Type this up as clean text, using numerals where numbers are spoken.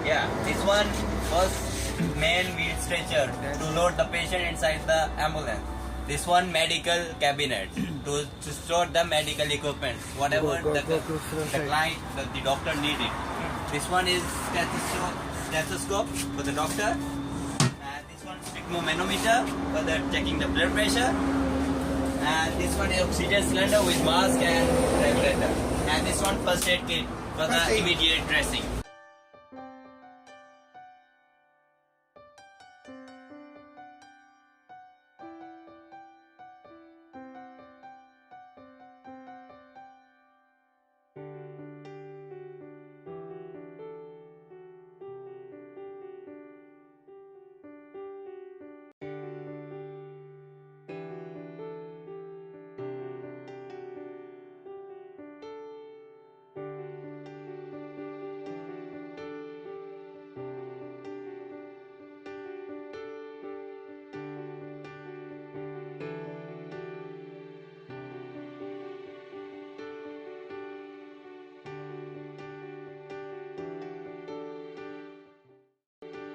Yeah, this one was main wheel stretcher to load the patient inside the ambulance. This one medical cabinet to store the medical equipment, whatever the client, the doctor needed. This one is stethoscope for the doctor. And this one sphygmomanometer for the checking the blood pressure. And this one is oxygen cylinder with mask and regulator. And this one first aid kit for the immediate dressing.